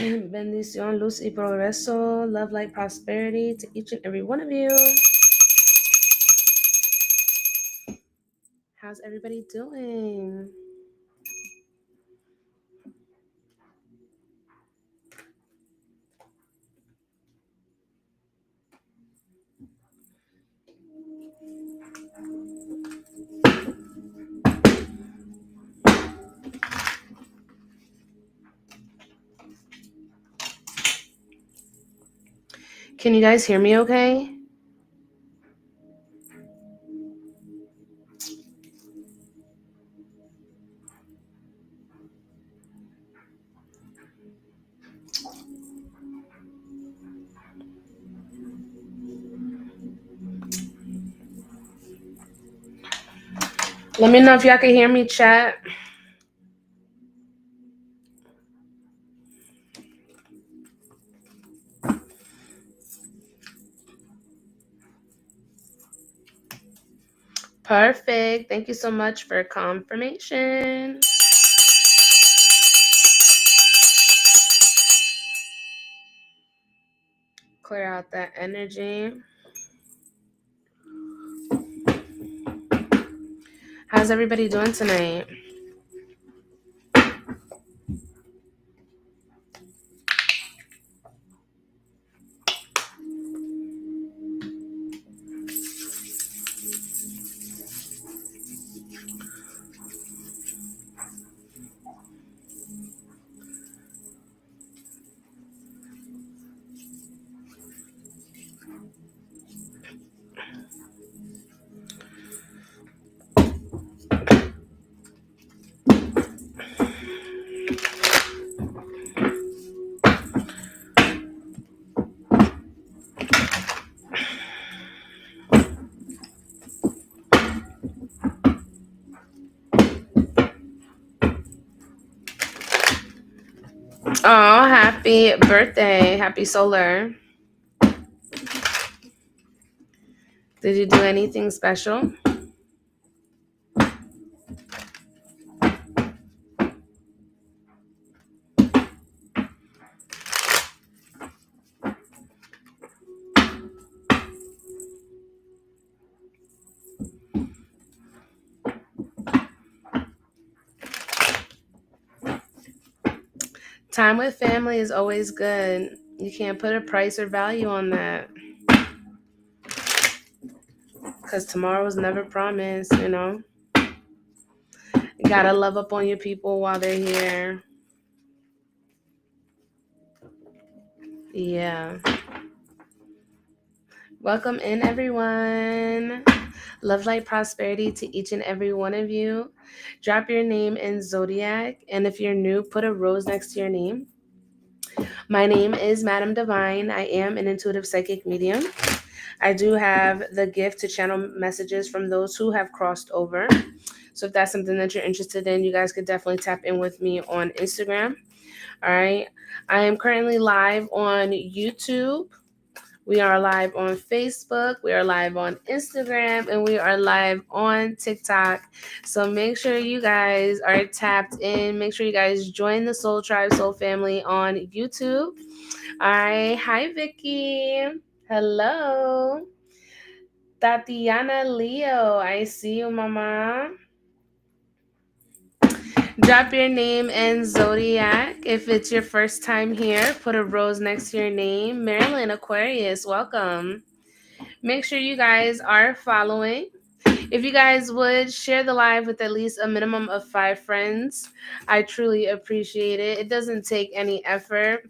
Bendición, luz y progreso, love, light, prosperity to each and every one of you. How's everybody doing? Can you guys hear me okay? Let me know if y'all can hear me, chat. Perfect. Thank you so much for confirmation. Clear out that energy. How's everybody doing tonight? Oh, happy birthday. Happy solar. Did you do anything special? Time with family is always good. You can't put a price or value on that. Because tomorrow's never promised, you know? You gotta love up on your people while they're here. Yeah. Welcome in, everyone. Love, light, prosperity to each and every one of you. Drop your name in Zodiac. And if you're new, put a rose next to your name. My name is Madam Divine. I am an intuitive psychic medium. I do have the gift to channel messages from those who have crossed over. So if that's something that you're interested in, you guys could definitely tap in with me on Instagram. All right. I am currently live on YouTube. We are live on Facebook. We are live on Instagram. And we are live on TikTok. So make sure you guys are tapped in. Make sure you guys join the Soul Tribe Soul Family on YouTube. All right. Hi, Vicky. Hello. Tatiana Leo. I see you, Mama. Drop your name and Zodiac. If it's your first time here, put a rose next to your name. Marilyn Aquarius, welcome. Make sure you guys are following. If you guys would share the live with at least a minimum of 5 friends, I truly appreciate it. It doesn't take any effort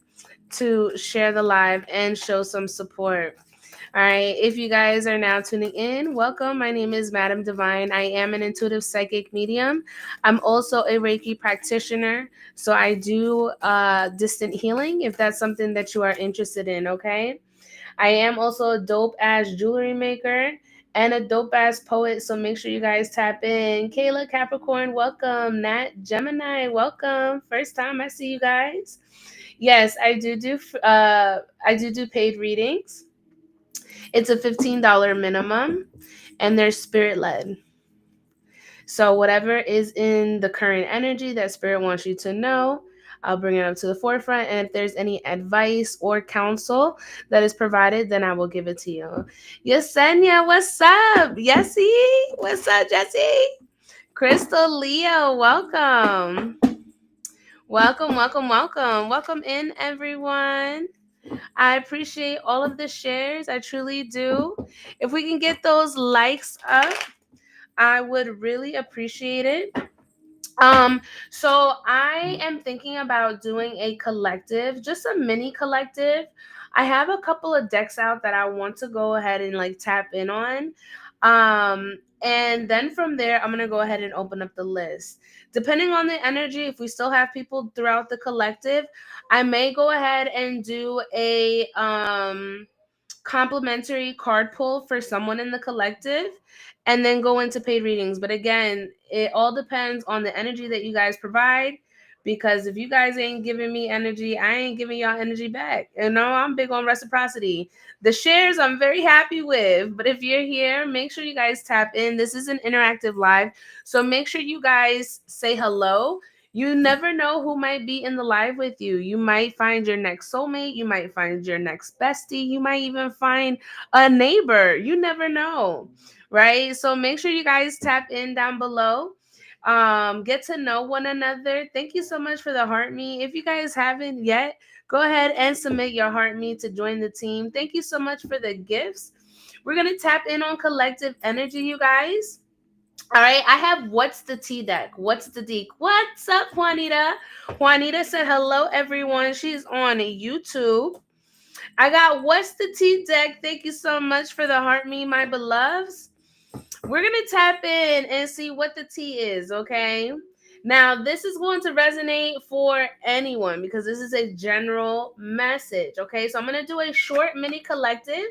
to share the live and show some support. All right. If you guys are now tuning in, welcome. My name is Madam Divine. I am an intuitive psychic medium. I'm also a Reiki practitioner. So I do distant healing if that's something that you are interested in. Okay. I am also a dope ass jewelry maker and a dope ass poet. So make sure you guys tap in. Kayla Capricorn, welcome. Nat Gemini, welcome. First time I see you guys. Yes, I do paid readings. It's a $15 minimum, and they're spirit led. So whatever is in the current energy that spirit wants you to know, I'll bring it up to the forefront. And if there's any advice or counsel that is provided, then I will give it to you. Yesenia, what's up? Yessie, what's up, Jessie? Crystal Leo, welcome. Welcome, welcome, welcome. Welcome in, everyone. I appreciate all of the shares. I truly do. If we can get those likes up, I would really appreciate it. So I am thinking about doing a collective, just a mini collective. I have a couple of decks out that I want to go ahead and like tap in on. And then from there, I'm gonna go ahead and open up the list. Depending on the energy, if we still have people throughout the collective, I may go ahead and do a complimentary card pull for someone in the collective and then go into paid readings. But again, it all depends on the energy that you guys provide, because if you guys ain't giving me energy, I ain't giving y'all energy back. You know, I'm big on reciprocity. The shares I'm very happy with, but if you're here, make sure you guys tap in. This is an interactive live, so make sure you guys say hello. You never know who might be in the live with you. You might find your next soulmate. You might find your next bestie. You might even find a neighbor. You never know, right? So make sure you guys tap in down below. Get to know one another. Thank you so much for the heart me. If you guys haven't yet, go ahead and submit your heart me to join the team. Thank you so much for the gifts. We're going to tap in on collective energy, you guys. All right, I have What's the Tea deck. What's the Deek? What's up, Juanita? Juanita said hello, everyone. She's on YouTube. I got What's the Tea deck. Thank you so much for the heart me, my beloveds. We're going to tap in and see what the tea is, okay? Now, this is going to resonate for anyone because this is a general message, okay? So I'm going to do a short mini collective.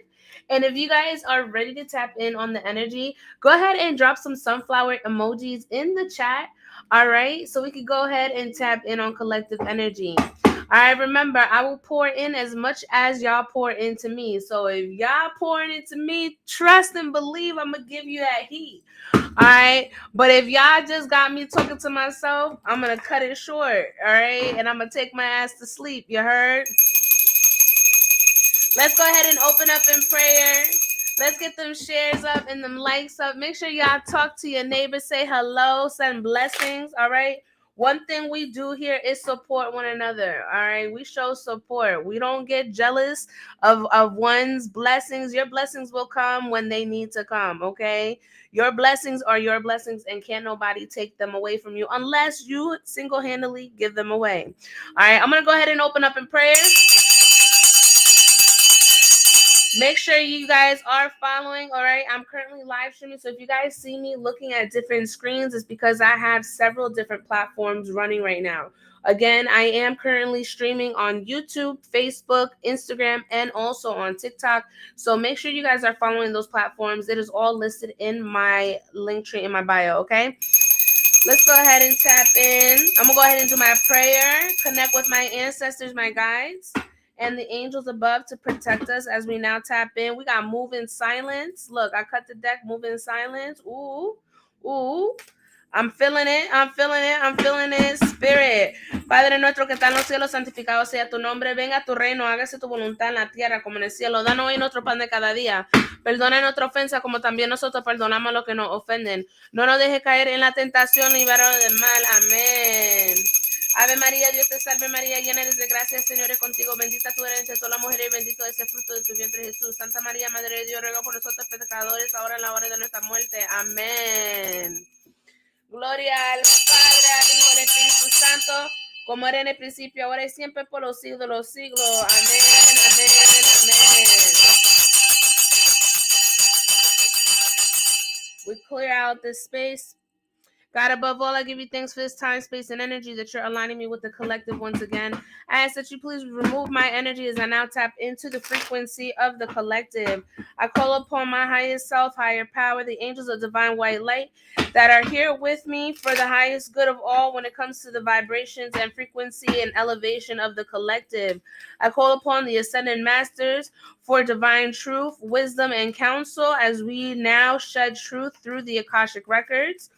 And if you guys are ready to tap in on the energy, go ahead and drop some sunflower emojis in the chat, all right? So we can go ahead and tap in on collective energy. All right, remember, I will pour in as much as y'all pour into me. So if y'all pouring into me, trust and believe I'm going to give you that heat. All right. But if y'all just got me talking to myself, I'm going to cut it short. All right. And I'm going to take my ass to sleep. You heard? Let's go ahead and open up in prayer. Let's get them shares up and them likes up. Make sure y'all talk to your neighbors, say hello, send blessings. All right. One thing we do here is support one another. All right. We show support. We don't get jealous of one's blessings. Your blessings will come when they need to come. Okay. Your blessings are your blessings, and can't nobody take them away from you unless you single-handedly give them away. All right. I'm going to go ahead and open up in prayer. Make sure you guys are following. All right, I'm currently live streaming, so if you guys see me looking at different screens, it's because I have several different platforms running right now. Again, I am currently streaming on YouTube, Facebook, Instagram, and also on TikTok. So make sure you guys are following those platforms. It is all listed in my Linktree in my bio, okay? Let's go ahead and tap in. I'm going to go ahead and do my prayer, connect with my ancestors, my guides, and the angels above to protect us as we now tap in. We got Move in Silence. Look, I cut the deck, Move in Silence. Ooh, ooh. I'm feeling it, I'm feeling it, I'm feeling it. Spirit. Padre nuestro que está en los cielos, santificado sea tu nombre. Venga tu reino, hágase tu voluntad en la tierra como en el cielo. Danos hoy nuestro pan de cada día. Perdona nuestra ofensa como también nosotros perdonamos a los que nos ofenden. No nos deje caer en la tentación, líbranos del mal. Amén. Ave María, Dios te salve María, llena eres de gracia, el Señor es contigo, bendita tú eres entre todas las mujeres y bendito es el fruto de tu vientre Jesús. Santa María, Madre de Dios, ruega por nosotros pecadores, ahora en la hora de nuestra muerte. Amén. Gloria al Padre, al Hijo, al Espíritu Santo, como era en el principio, ahora y siempre, por los siglos de los siglos. Amén, amén, amén. We clear out this space. God, above all, I give you thanks for this time, space, and energy that you're aligning me with the collective once again. I ask that you please remove my energy as I now tap into the frequency of the collective. I call upon my highest self, higher power, the angels of divine white light, that are here with me for the highest good of all when it comes to the vibrations and frequency and elevation of the collective. I call upon the Ascended Masters for divine truth, wisdom, and counsel as we now shed truth through the Akashic Records.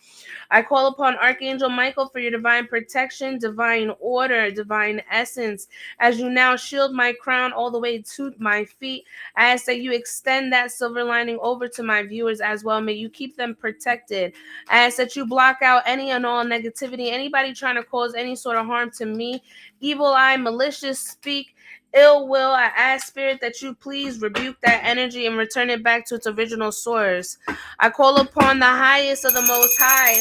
I call upon Archangel Michael for your divine protection, divine order, divine essence. As you now shield my crown all the way to my feet, I ask that you extend that silver lining over to my viewers as well. May you keep them protected. I ask that you block out any and all negativity, anybody trying to cause any sort of harm to me, evil eye, malicious speak, ill will. I ask, Spirit, that you please rebuke that energy and return it back to its original source. I call upon the highest of the Most High.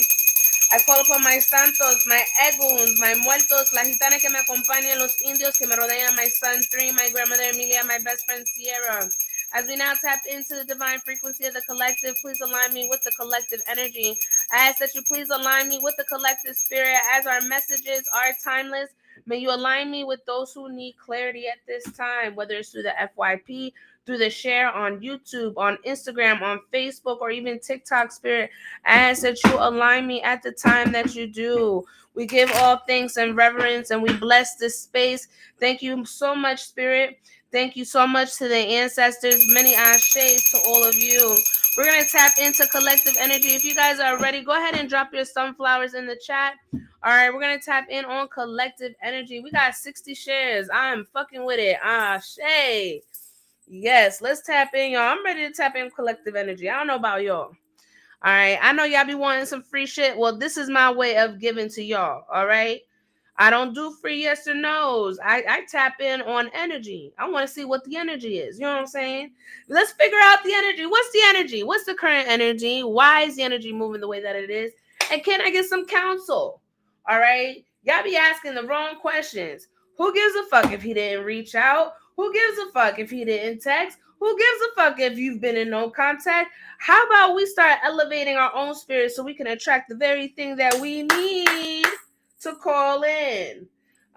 I call upon my santos, my eguns, my muertos, la gitana que me acompaña, los indios que me rodean, my son 3, my grandmother Emilia, my best friend Sierra. As we now tap into the divine frequency of the collective, please align me with the collective energy. I ask that you please align me with the collective spirit as our messages are timeless. May you align me with those who need clarity at this time, whether it's through the FYP, through the share on YouTube, on Instagram, on Facebook, or even TikTok, Spirit. I ask that you align me at the time that you do. We give all thanks and reverence, and we bless this space. Thank you so much, Spirit. Thank you so much to the ancestors. Many ashes to all of you. We're going to tap into collective energy. If you guys are ready, go ahead and drop your sunflowers in the chat. All right, we're going to tap in on collective energy. We got 60 shares. I'm fucking with it. Shay. Yes, let's tap in, y'all. I'm ready to tap in collective energy. I don't know about y'all. All right. I know y'all be wanting some free shit. Well, this is my way of giving to y'all. All right. I don't do free yes or no's. I tap in on energy. I want to see what the energy is. You know what I'm saying? Let's figure out the energy. What's the energy? What's the current energy? Why is the energy moving the way that it is? And can I get some counsel? All right. Y'all be asking the wrong questions. Who gives a fuck if he didn't reach out? Who gives a fuck if he didn't text? Who gives a fuck if you've been in no contact? How about we start elevating our own spirit so we can attract the very thing that we need to call in?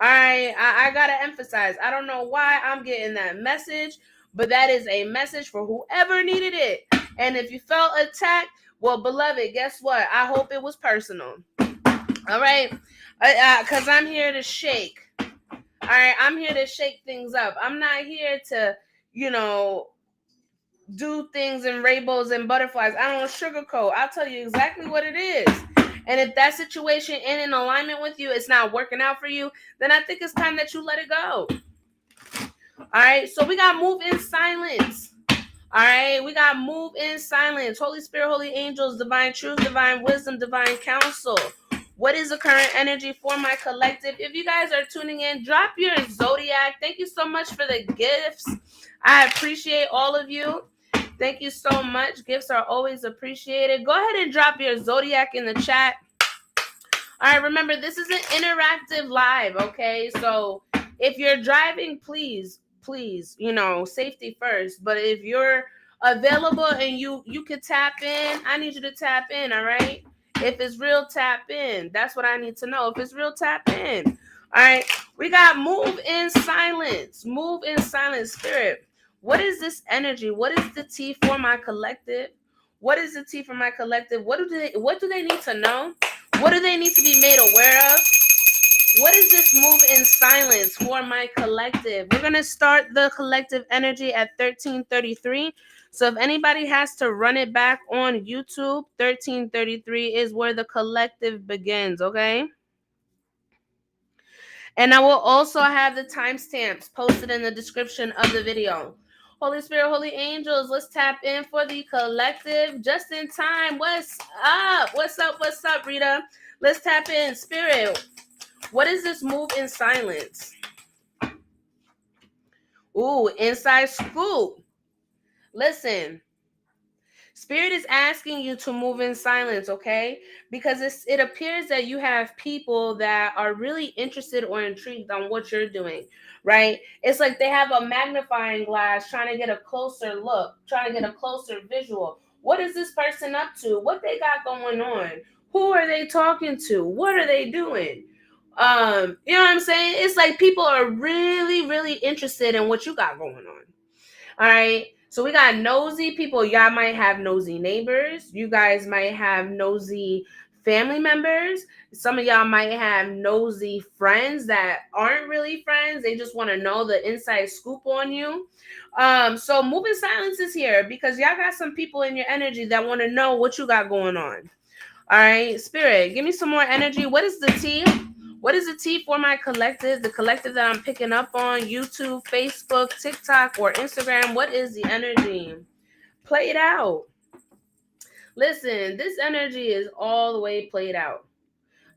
All right, I gotta emphasize, I don't know why I'm getting that message, but that is a message for whoever needed it. And if you felt attacked, well, beloved, guess what? I hope it was personal. All right, because I'm here to shake. All right, I'm here to shake things up. I'm not here to, do things in rainbows and butterflies. I don't sugarcoat. I'll tell you exactly what it is. And if that situation ain't in alignment with you, it's not working out for you, then I think it's time that you let it go. All right, so we got move in silence. All right, we got move in silence. Holy Spirit, holy angels, divine truth, divine wisdom, divine counsel. What is the current energy for my collective? If you guys are tuning in, drop your zodiac. Thank you so much for the gifts. I appreciate all of you. Thank you so much. Gifts are always appreciated. Go ahead and drop your zodiac in the chat. All right, remember, this is an interactive live, okay? So if you're driving, please, safety first. But if you're available and you could tap in, I need you to tap in, all right? If it's real, tap in. That's what I need to know. If it's real, tap in. All right, we got move in silence. Move in silence, Spirit. What is this energy? What is the T for my collective? What is the T for my collective? What do they need to know? What do they need to be made aware of? What is this move in silence for my collective? We're going to start the collective energy at 1333. So if anybody has to run it back on YouTube, 1333 is where the collective begins, okay? And I will also have the timestamps posted in the description of the video. Holy Spirit, holy angels, let's tap in for the collective just in time. What's up? What's up? What's up, Rita? Let's tap in. Spirit, what is this move in silence? Ooh, inside scoop. Listen. Spirit is asking you to move in silence, okay? Because it appears that you have people that are really interested or intrigued on what you're doing, right? It's like they have a magnifying glass trying to get a closer look, trying to get a closer visual. What is this person up to? What they got going on? Who are they talking to? What are they doing? You know what I'm saying? It's like people are really, really interested in what you got going on. All right. So we got nosy people. Y'all might have nosy neighbors. You guys might have nosy family members. Some of y'all might have nosy friends that aren't really friends. They just want to know the inside scoop on you. So moving silence is here because y'all got some people in your energy that want to know what you got going on. All right, Spirit, give me some more energy. What is the T? What is the T for my collective? The collective that I'm picking up on YouTube, Facebook, TikTok, or Instagram. What is the energy? Play it out. Listen, this energy is all the way played out.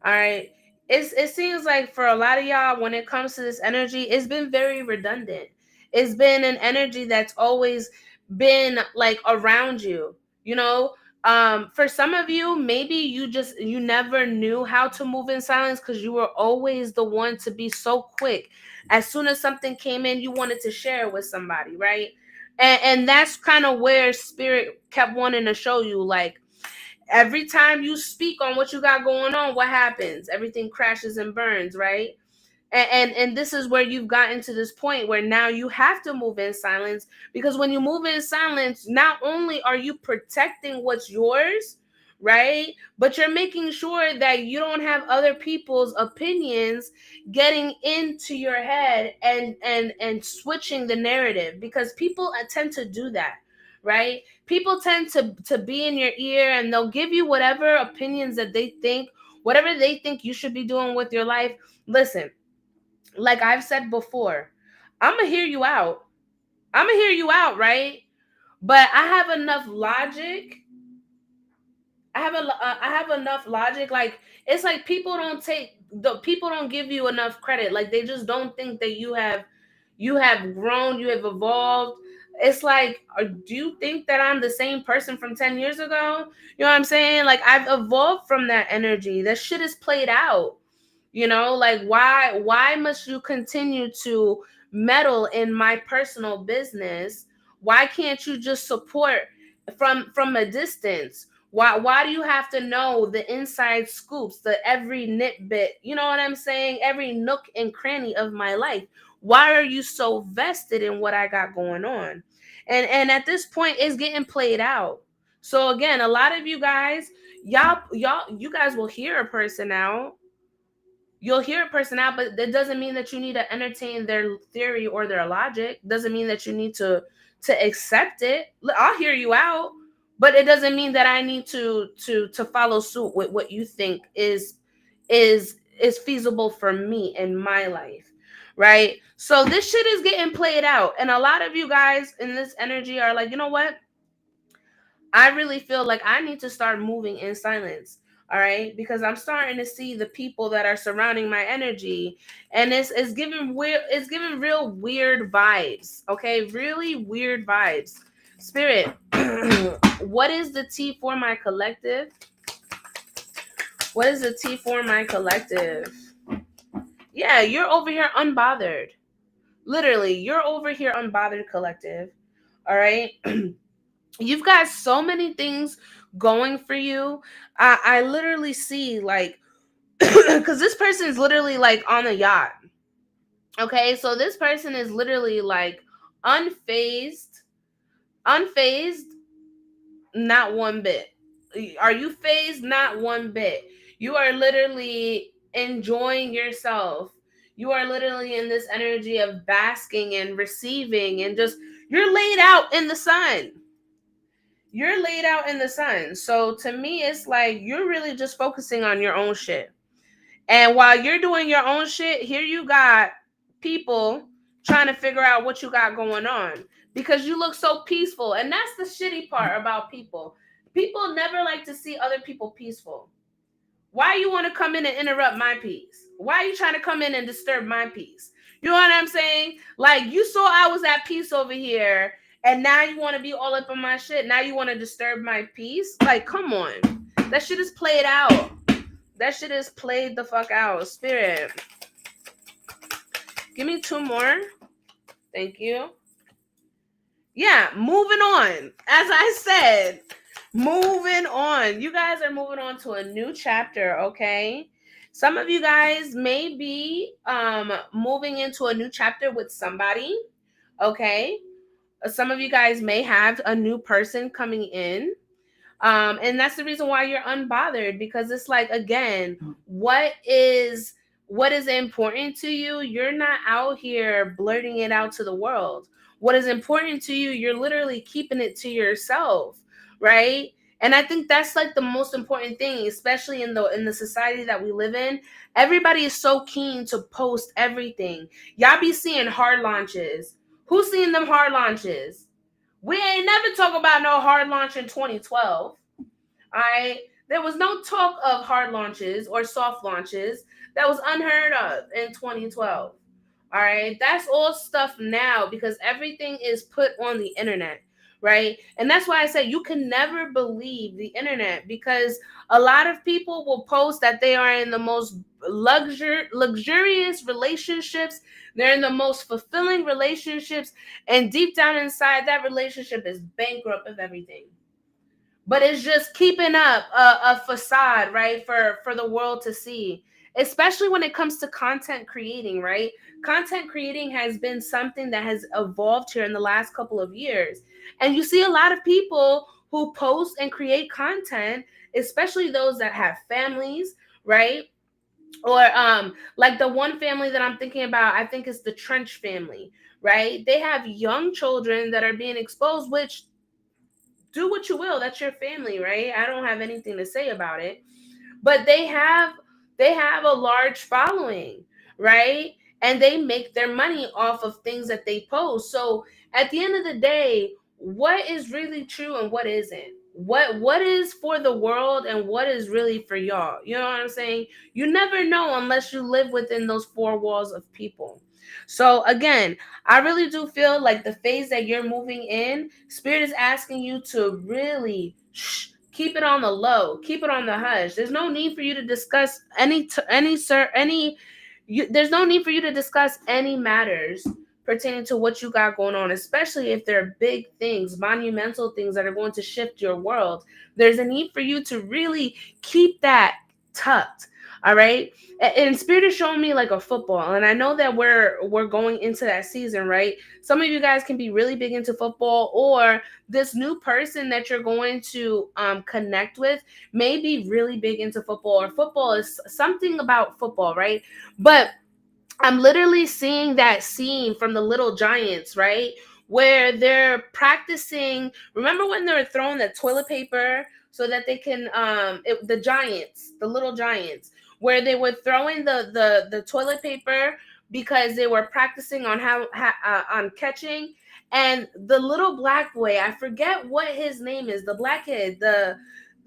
All right. It seems like for a lot of y'all, when it comes to this energy, it's been very redundant. It's been an energy that's always been like around you, you know. For some of you, maybe you never knew how to move in silence because you were always the one to be so quick. As soon as something came in, you wanted to share it with somebody, right? And that's kind of where spirit kept wanting to show you, like, every time you speak on what you got going on, what happens? Everything crashes and burns, right? And this is where you've gotten to this point where now you have to move in silence, because when you move in silence, not only are you protecting what's yours, right, but you're making sure that you don't have other people's opinions getting into your head and switching the narrative, because people tend to do that, right? People tend to be in your ear, and they'll give you whatever opinions that they think, whatever they think you should be doing with your life. Listen, like I've said before, I'm gonna hear you out. I'm gonna hear you out, right? But I have enough logic. I have enough logic. Like, it's like people don't give you enough credit. Like, they just don't think that you have grown, you have evolved. It's like, do you think that I'm the same person from 10 years ago? You know what I'm saying? Like, I've evolved from that energy. That shit is played out. Like, why must you continue to meddle in my personal business? Why can't you just support from a distance? Why do you have to know the inside scoops, the every nitbit, you know what I'm saying, every nook and cranny of my life? Why are you so vested in what I got going on? And at this point, it's getting played out. So again, a lot of you guys, you guys will hear a person out. You'll hear a person out, but that doesn't mean that you need to entertain their theory or their logic. Doesn't mean that you need to accept it. I'll hear you out, but it doesn't mean that I need to follow suit with what you think is feasible for me in my life, right? So this shit is getting played out, and a lot of you guys in this energy are like, you know what? I really feel like I need to start moving in silence. All right, because I'm starting to see the people that are surrounding my energy, and it's giving weird, it's giving real weird vibes. Okay, really weird vibes. Spirit, what is the T for my collective? What is the T for my collective? Yeah, you're over here unbothered. Literally, you're over here unbothered, collective. All right. You've got so many things going for you. I literally see, like, because this person is literally like on a yacht. Okay, so this person is literally like unfazed, unfazed, not one bit. Are you phased? Not one bit. You are literally enjoying yourself. You are literally in this energy of basking and receiving, and just, you're laid out in the sun. You're laid out in the sun. So to me, it's like you're really just focusing on your own shit. And while you're doing your own shit, here you got people trying to figure out what you got going on, because you look so peaceful. And that's the shitty part about people. People never like to see other people peaceful. Why you want to come in and interrupt my peace? Why are you trying to come in and disturb my peace? You know what I'm saying? Like, you saw I was at peace over here, and now you want to be all up on my shit. Now you want to disturb my peace? Like, come on. That shit is played out. That shit is played the fuck out. Spirit, give me 2 more. Thank you. Yeah, moving on. As I said, moving on. You guys are moving on to a new chapter, okay? Some of you guys may be moving into a new chapter with somebody, okay? Some of you guys may have a new person coming in. And that's the reason why you're unbothered, because it's like, again, what is important to you? You're not out here blurting it out to the world. What is important to you, you're literally keeping it to yourself, right? And I think that's like the most important thing, especially in the society that we live in. Everybody is so keen to post everything. Y'all be seeing hard launches. Who's seeing them hard launches? We ain't never talk about no hard launch in 2012. I There was no talk of hard launches or soft launches. That was unheard of in 2012. All right, that's all stuff now because everything is put on the internet, right? And that's why I say you can never believe the internet, because a lot of people will post that they are in the most luxurious relationships. They're in the most fulfilling relationships, and deep down inside, that relationship is bankrupt of everything, but it's just keeping up a facade, right, for the world to see. Especially when it comes to content creating, right? Content creating has been something that has evolved here in the last couple of years, and you see a lot of people who post and create content, especially those that have families, right? Or like the one family that I'm thinking about, I think it's the Trench family, right? They have young children that are being exposed, which, do what you will, that's your family, right? I don't have anything to say about it. But they have a large following, right? And they make their money off of things that they post. So at the end of the day, what is really true and what isn't? What is for the world and what is really for y'all? You know what I'm saying? You never know unless you live within those four walls of people. So again, I really do feel like the phase that you're moving in, Spirit is asking you to really keep it on the low, keep it on the hush. There's no need for you to discuss there's no need for you to discuss any matters pertaining to what you got going on, especially if they're big things, monumental things that are going to shift your world. There's a need for you to really keep that tucked. All right. And Spirit is showing me like a football, and I know that we're going into that season, right? Some of you guys can be really big into football, or this new person that you're going to connect with may be really big into football, or football is something about football, right? But I'm literally seeing that scene from the Little Giants, right? Where they're practicing. Remember when they were throwing the toilet paper so that they can the Giants, the Little Giants, where they were throwing the toilet paper because they were practicing on on catching. And the little black boy, I forget what his name is, the black kid, the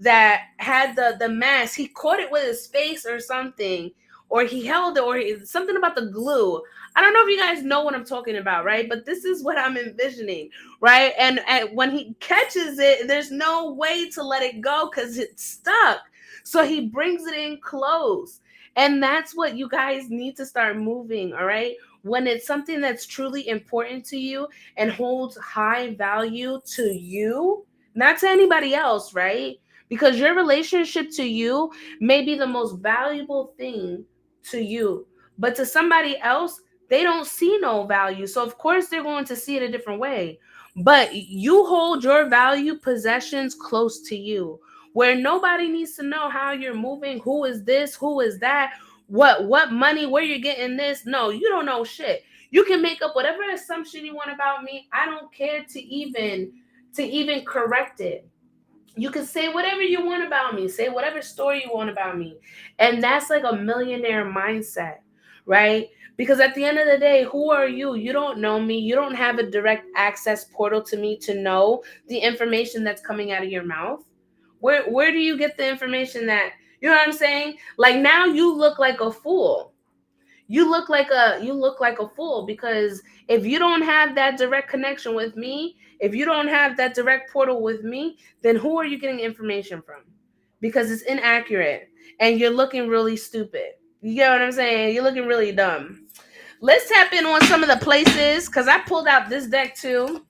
that had the mask, he caught it with his face or something, or he held it, or something about the glue. I don't know if you guys know what I'm talking about, right? But this is what I'm envisioning, right? And when he catches it, there's no way to let it go because it's stuck. So he brings it in close. And that's what you guys need to start moving, all right? When it's something that's truly important to you and holds high value to you, not to anybody else, right? Because your relationship to you may be the most valuable thing to you, but to somebody else, they don't see no value, so of course they're going to see it a different way. But you hold your value possessions close to you, where nobody needs to know how you're moving, who is this, who is that, what money, where you're getting this. No, you don't know shit. You can make up whatever assumption you want about me. I don't care to even correct it. You can say whatever you want about me, say whatever story you want about me. And that's like a millionaire mindset, right? Because at the end of the day, who are you? You don't know me. You don't have a direct access portal to me to know the information that's coming out of your mouth. Where do you get the information that, you know what I'm saying? Like, now you look like a fool. You look like a fool, because if you don't have that direct connection with me, if you don't have that direct portal with me, then who are you getting information from? Because it's inaccurate and you're looking really stupid. You get what I'm saying? You're looking really dumb. Let's tap in on some of the places, because I pulled out this deck too.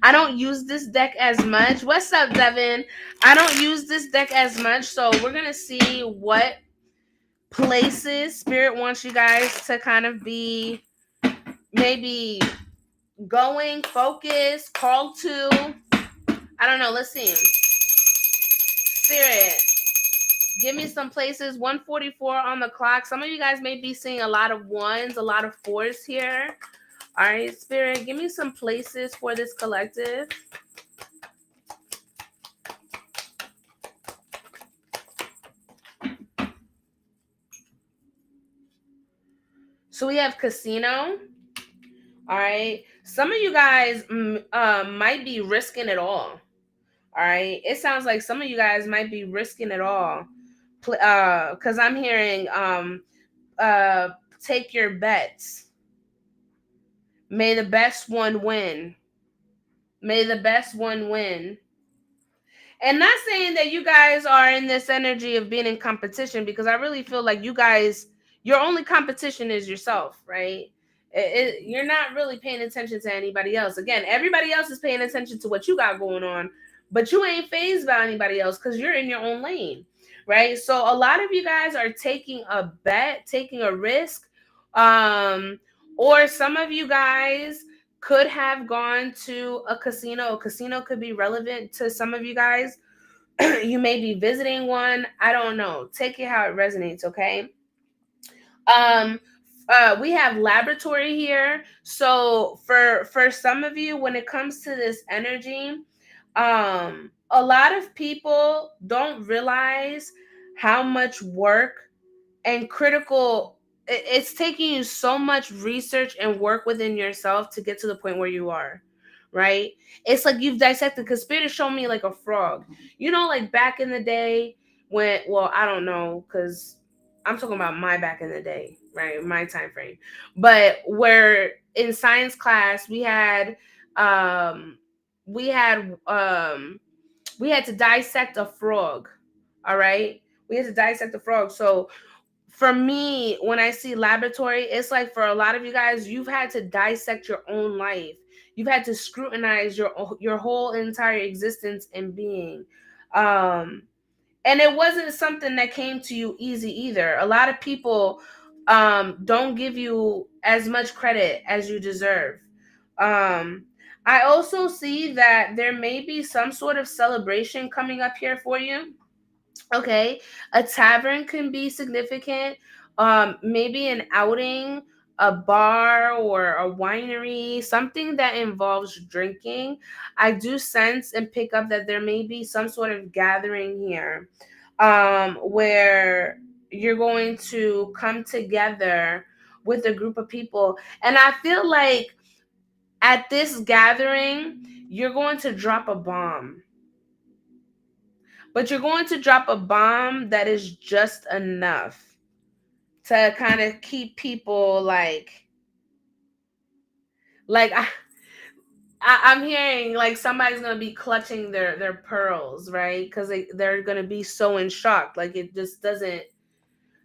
I don't use this deck as much. What's up, Devin? I don't use this deck as much, so we're gonna see what places Spirit wants you guys to kind of be maybe going, focus, call to. I don't know. Let's see. Spirit, give me some places. 144 on the clock. Some of you guys may be seeing a lot of ones, a lot of fours here. All right, Spirit, give me some places for this collective. So we have casino. All right. Some of you guys might be risking it all. All right. It sounds like some of you guys might be risking it all. Because I'm hearing uh, take your bets. May the best one win. May the best one win. And not saying that you guys are in this energy of being in competition, because I really feel like you guys, your only competition is yourself, right? You're not really paying attention to anybody else. Again, everybody else is paying attention to what you got going on, but you ain't phased by anybody else because you're in your own lane, right? So a lot of you guys are taking a bet, taking a risk, or some of you guys could have gone to a casino. A casino could be relevant to some of you guys. You may be visiting one. I don't know. Take it how it resonates, okay? Um we have laboratory here. So for some of you, when it comes to this energy, a lot of people don't realize how much work and critical it's taking you so much research and work within yourself to get to the point where you are, right? It's like you've dissected, because Spirit is showing me like a frog, like back in the day when, well, I don't know, because I'm talking about my back in the day, right? My time frame. But where in science class um we had um we had to dissect a frog. All right, we had to dissect a frog. So for me, when I see laboratory, it's like for a lot of you guys, you've had to dissect your own life. You've had to scrutinize your whole entire existence and being. Um, and it wasn't something that came to you easy either. A lot of people don't give you as much credit as you deserve. Um, I also see that there may be some sort of celebration coming up here for you. Okay, a tavern can be significant. Maybe an outing, a bar or a winery, something that involves drinking. I do sense and pick up that there may be some sort of gathering here, where you're going to come together with a group of people. And I feel like at this gathering, you're going to drop a bomb, but you're going to drop a bomb that is just enough to kind of keep people like I'm hearing like somebody's gonna be clutching their pearls, right? Because they're gonna be so in shock. Like it just doesn't.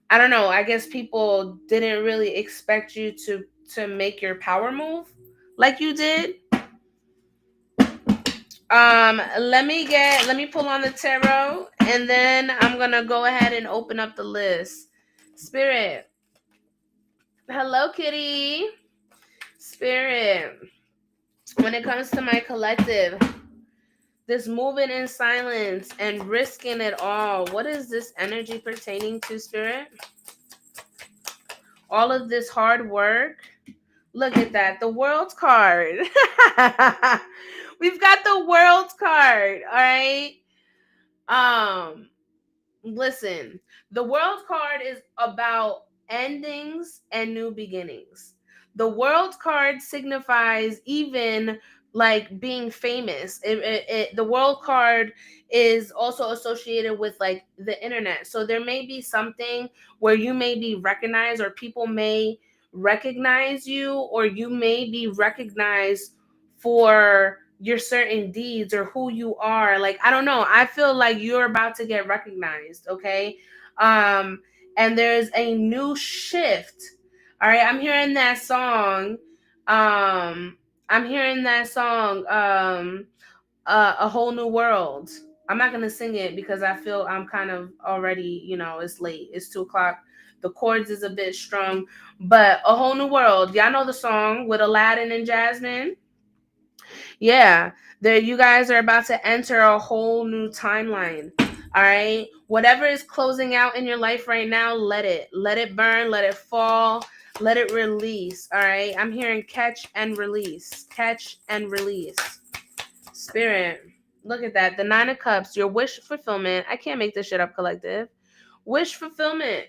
I don't know. I guess people didn't really expect you to make your power move like you did. Let me pull on the tarot, and then I'm gonna go ahead and open up the list. Spirit. Hello, Kitty. Spirit. When it comes to my collective, this moving in silence and risking it all, what is this energy pertaining to, Spirit? All of this hard work. Look at that. The world card. We've got the world card. All right. Um, Listen, the world card is about endings and new beginnings. The world card signifies even like being famous. The world card is also associated with like the internet. So there may be something where you may be recognized, or people may recognize you, or you may be recognized for your certain deeds or who you are. Like, I don't know, I feel like you're about to get recognized. Okay. um and there's a new shift. All right, I'm hearing that song. I'm hearing that song, A Whole New World. I'm not gonna sing it because I feel I'm kind of already, it's late, it's 2 o'clock, the chords is a bit strong. But A Whole New World, y'all know the song with Aladdin and Jasmine. Yeah, there you guys are about to enter a whole new timeline. All right? Whatever is closing out in your life right now, let it burn, let it fall, let it release. All right? I'm hearing catch and release. Catch and release. Spirit. Look at that. The 9 of Cups, your wish fulfillment. I can't make this shit up, collective. Wish fulfillment.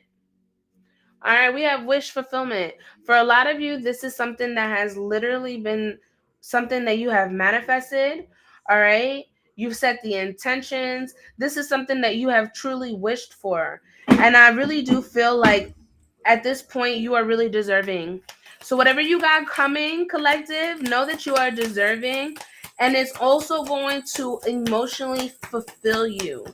All right, we have wish fulfillment. For a lot of you, this is something that has literally been something that you have manifested. All right, you've set the intentions. This is something that you have truly wished for. And I really do feel like at this point, you are really deserving. So, whatever you got coming, collective, know that you are deserving. And it's also going to emotionally fulfill you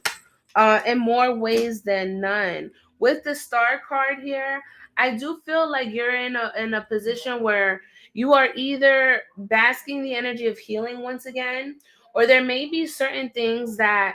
in more ways than none. With the star card here, I do feel like you're in a position where you are either basking the energy of healing once again, or there may be certain things that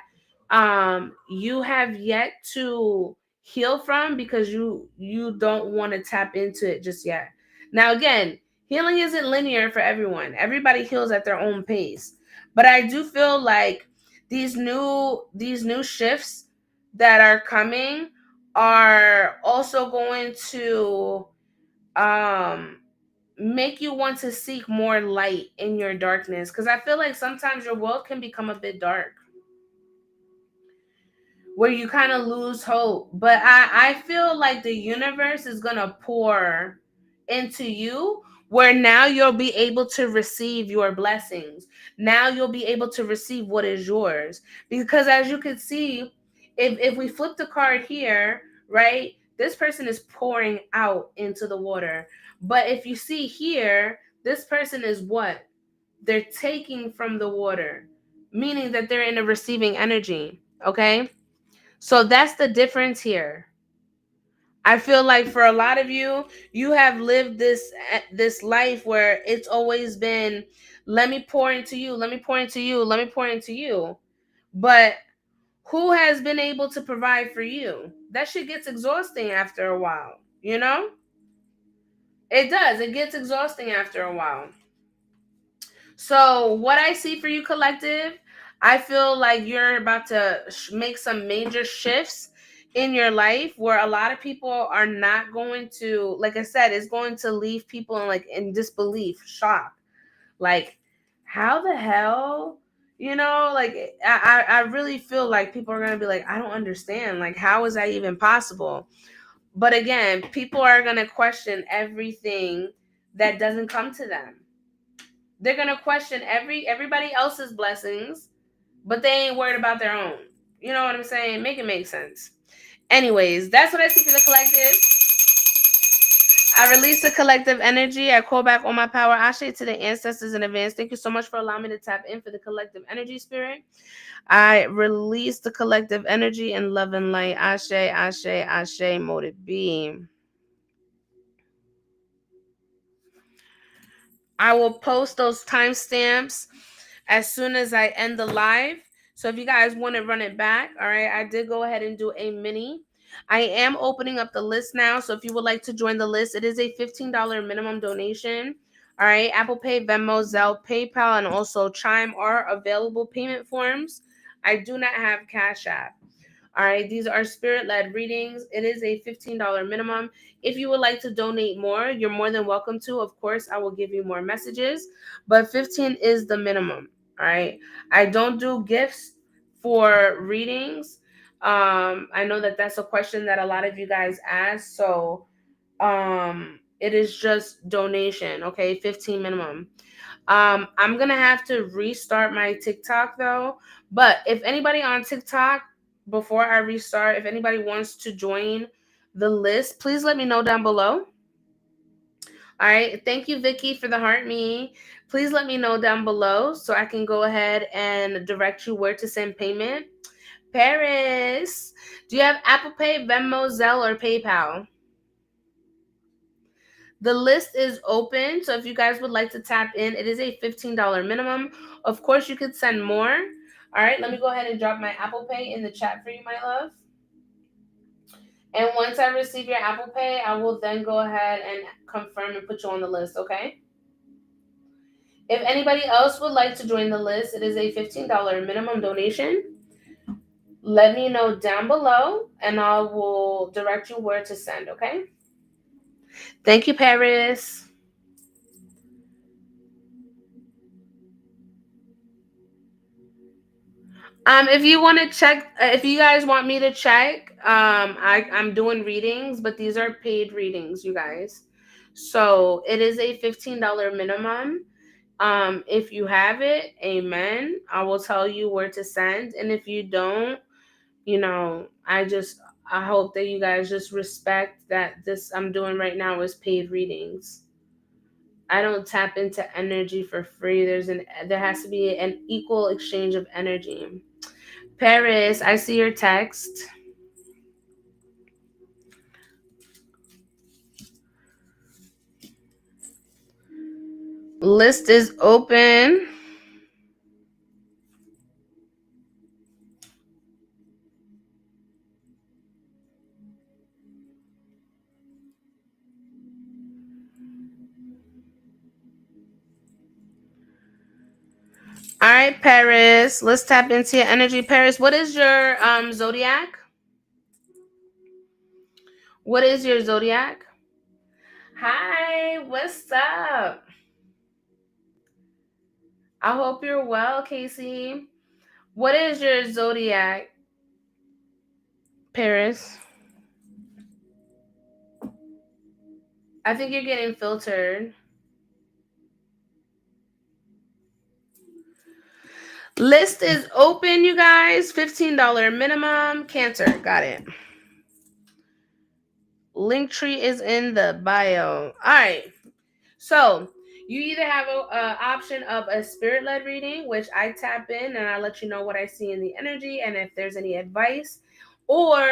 you have yet to heal from because you don't want to tap into it just yet. Now again, healing isn't linear for everyone. Everybody heals at their own pace. But I do feel like these new shifts that are coming are also going to um make you want to seek more light in your darkness, because I feel like sometimes your world can become a bit dark where you kind of lose hope. But I feel like the universe is gonna pour into you, where now you'll be able to receive your blessings. Now you'll be able to receive what is yours. Because as you can see, if we flip the card here, right, this person is pouring out into the water. But if you see here, this person is what? They're taking from the water, meaning that they're in a receiving energy. Okay. So that's the difference here. I feel like for a lot of you, you have lived this life where it's always been, let me pour into you, let me pour into you, let me pour into you. But who has been able to provide for you? That shit gets exhausting after a while, you know? It does. It gets exhausting after a while. So, what I see for you, collective, I feel like you're about to make some major shifts in your life where a lot of people are not going to, like I said, it's going to leave people in in disbelief, shock. Like, how the hell? I really feel like people are gonna be like, I don't understand. Like, how is that even possible? But again, people are gonna question everything that doesn't come to them. They're gonna question everybody else's blessings, but they ain't worried about their own. You know what I'm saying? Make it make sense. Anyways, that's what I see for the collective. I release the collective energy. I call back all my power. Ashe to the ancestors in advance. Thank you so much for allowing me to tap in for the collective energy, spirit. I release the collective energy in love and light. Ashe, ashe, ashe, mote it be. I will post those timestamps as soon as I end the live. So if you guys want to run it back, all right, I did go ahead and do a mini. I am opening up the list now. So if you would like to join the list, it is a $15 minimum donation. All right, Apple Pay, Venmo, Zelle, PayPal, and also Chime are available payment forms. I do not have Cash App. All right, these are spirit led readings. It is a $15 minimum. If you would like to donate more, you're more than welcome to. Of course, I will give you more messages, but 15 is the minimum. All right, I don't do gifts for readings. I know that that's a question that a lot of you guys ask. So, it is just donation. Okay, 15 minimum. I'm gonna have to restart my TikTok though. But if anybody on TikTok, before I restart, if anybody wants to join the list, please let me know down below. All right. Thank you, Vicky, for the heart me. Please let me know down below so I can go ahead and direct you where to send payment. Paris, do you have Apple Pay, Venmo, Zelle, or PayPal? The list is open, so if you guys would like to tap in, it is a $15 minimum. Of course, you could send more. All right, let me go ahead and drop my Apple Pay in the chat for you, my love. And once I receive your Apple Pay, I will then go ahead and confirm and put you on the list, okay? If anybody else would like to join the list, it is a $15 minimum donation. Let me know down below and I will direct you where to send, okay? Thank you, Paris. If you want to check, if you guys want me to check, I'm doing readings, but these are paid readings, you guys. So it is a $15 minimum. If you have it, amen. I will tell you where to send. And if you don't, I hope that you guys just respect that this I'm doing right now is paid readings. I don't tap into energy for free. There has to be an equal exchange of energy. Paris, I see your text. List is open. All right, Paris. Let's tap into your energy. Paris, what is your zodiac? What is your zodiac? Hi, what's up? I hope you're well, Casey. What is your zodiac, Paris? I think you're getting filtered. List is open, you guys. $15 minimum. Cancer. Got it. Linktree is in the bio. All right. So you either have a option of a spirit-led reading, which I tap in and I let you know what I see in the energy and if there's any advice, or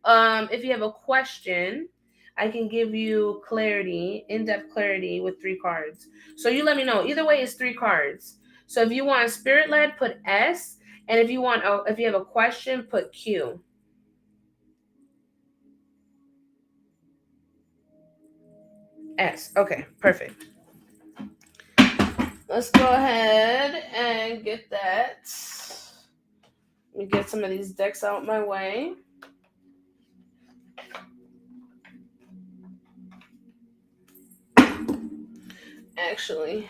if you have a question, I can give you clarity, in-depth clarity with 3 cards. So you let me know. Either way, it's 3 cards. So if you want spirit-led, put S, and if you have a question, put Q. S. Okay, perfect. Let's go ahead and get that. Let me get some of these decks out my way. Actually,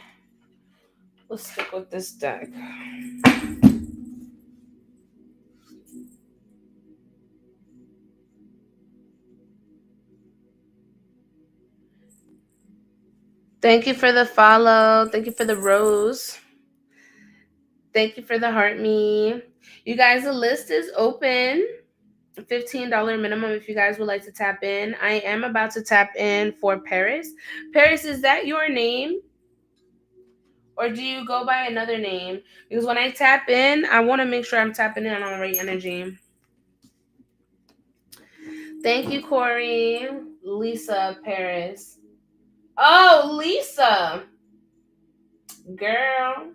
let's stick with this deck. Thank you for the follow. Thank you for the rose. Thank you for the heart me. You guys, the list is open. $15 minimum if you guys would like to tap in. I am about to tap in for Paris. Paris, is that your name? Or do you go by another name? Because when I tap in, I want to make sure I'm tapping in on the right energy. Thank you, Corey. Lisa, Paris. Oh, Lisa. Girl.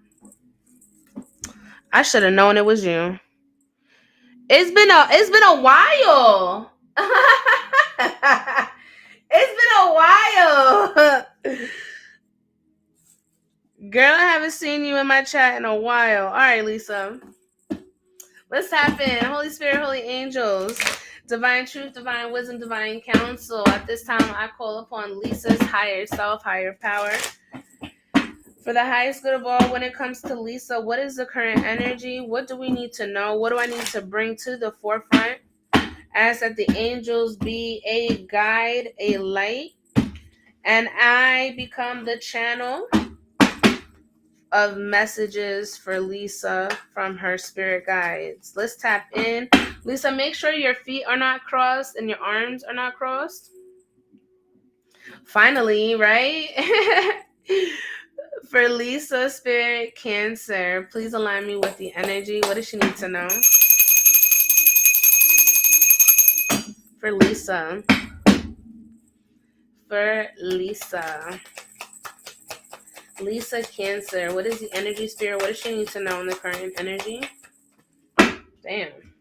I should have known it was you. It's been a while. It's been a while. Girl, I haven't seen you in my chat in a while. All right, Lisa. Let's tap in. Holy Spirit, Holy Angels, Divine Truth, Divine Wisdom, Divine Counsel. At this time, I call upon Lisa's higher self, higher power. For the highest good of all, when it comes to Lisa, what is the current energy? What do we need to know? What do I need to bring to the forefront? Ask that the angels be a guide, a light, and I become the channel of messages for Lisa from her spirit guides. Let's tap in. Lisa, make sure your feet are not crossed and your arms are not crossed. Finally, right? For Lisa, Spirit, Cancer, please align me with the energy. What does she need to know? For Lisa. For Lisa. Lisa, Cancer, what is the energy, Spirit? What does she need to know in the current energy? Damn.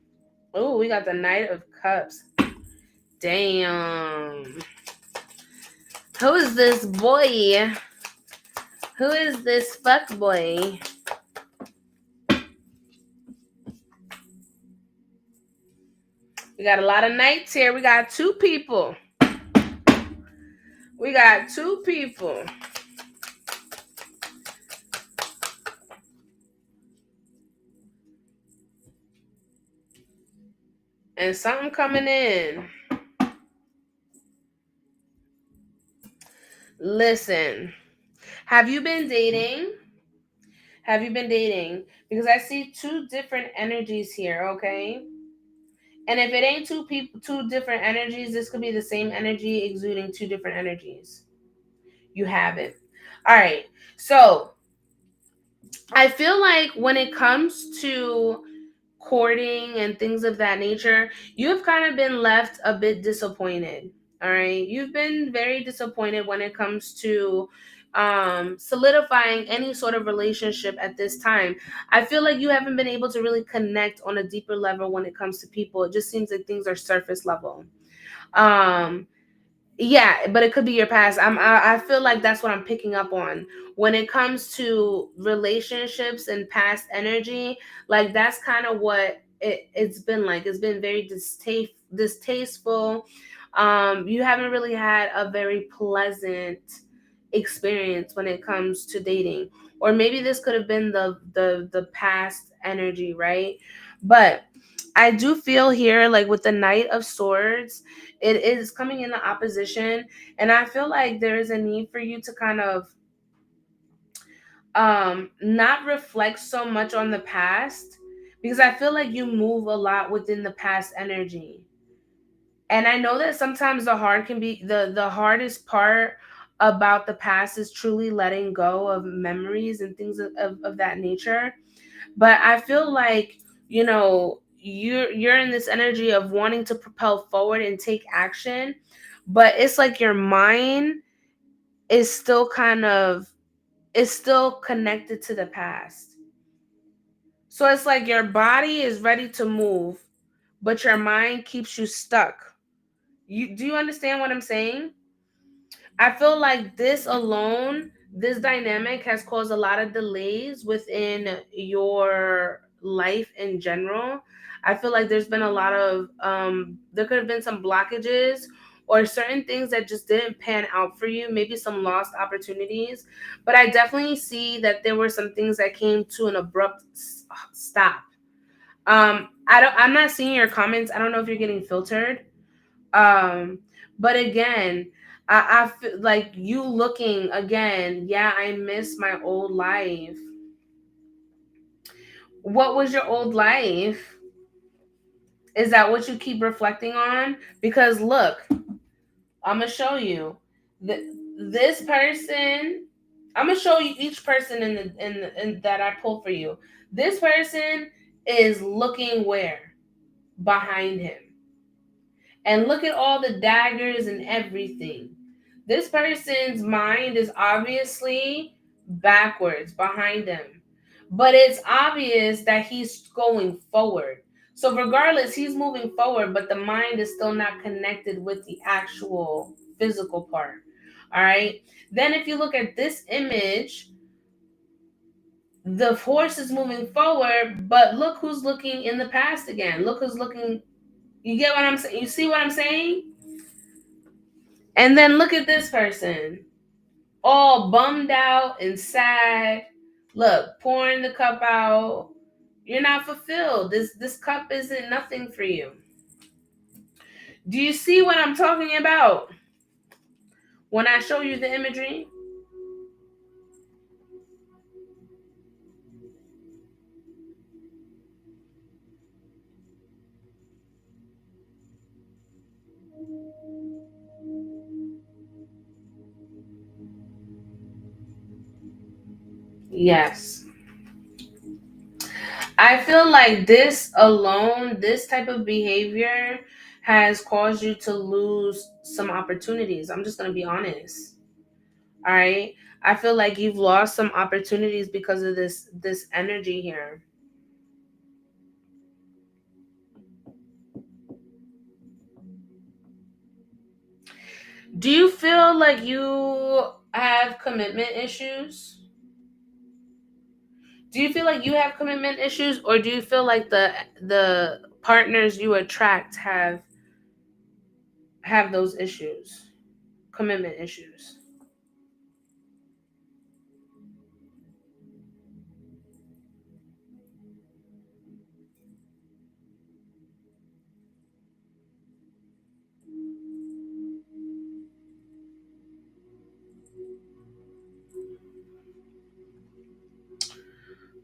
Oh, we got the Knight of Cups. Damn. Who is this boy? Who is this fuck boy? We got a lot of knights here. We got two people. We got two people. And something coming in. Listen, have you been dating? Have you been dating? Because I see two different energies here, okay? And if it ain't two people, two different energies, this could be the same energy exuding two different energies. You have it. All right. So I feel like when it comes to courting and things of that nature, you've kind of been left a bit disappointed. All right. You've been very disappointed when it comes to solidifying any sort of relationship at this time. I feel like you haven't been able to really connect on a deeper level when it comes to people. It just seems like things are surface level. Um, yeah, but it could be your past. I feel like that's what I'm picking up on when it comes to relationships and past energy. Like that's kind of what it's been like. It's been very distasteful. You haven't really had a very pleasant experience when it comes to dating, or maybe this could have been the past energy, right? But I do feel here, like with the Knight of Swords, it is coming in the opposition, and I feel like there is a need for you to kind of not reflect so much on the past, because I feel like you move a lot within the past energy. And I know that sometimes the hard can be the hardest part about the past is truly letting go of memories and things of that nature. But I feel like, you're in this energy of wanting to propel forward and take action, but it's like your mind is still kind of is still connected to the past. So it's like your body is ready to move, but your mind keeps you stuck. You understand what I'm saying? I feel like this alone, this dynamic has caused a lot of delays within your life in general. I feel like there's been a lot of there could have been some blockages or certain things that just didn't pan out for you, maybe some lost opportunities. But I definitely see that there were some things that came to an abrupt stop. I'm not seeing your comments. I don't know if you're getting filtered. um but again, I feel like you looking again, yeah, I miss my old life. What was your old life? Is that what you keep reflecting on? Because look, I'm gonna show you that this person, I'm gonna show you each person in that I pulled for you. This person is looking where? Behind him. And look at all the daggers and everything. This person's mind is obviously backwards behind him, but it's obvious that he's going forward. So, regardless, he's moving forward, but the mind is still not connected with the actual physical part. All right. Then, if you look at this image, the horse is moving forward, but look who's looking in the past again. Look who's looking. You get what I'm saying? You see what I'm saying? And then look at this person, all bummed out and sad. Look, pouring the cup out. You're not fulfilled. This cup isn't nothing for you. Do you see what I'm talking about when I show you the imagery? Yes. I feel like this alone, this type of behavior has caused you to lose some opportunities. I'm just going to be honest. All right. I feel like you've lost some opportunities because of this energy here. Do you feel like you have commitment issues? Do you feel like you have commitment issues, or do you feel like the partners you attract have those issues, commitment issues?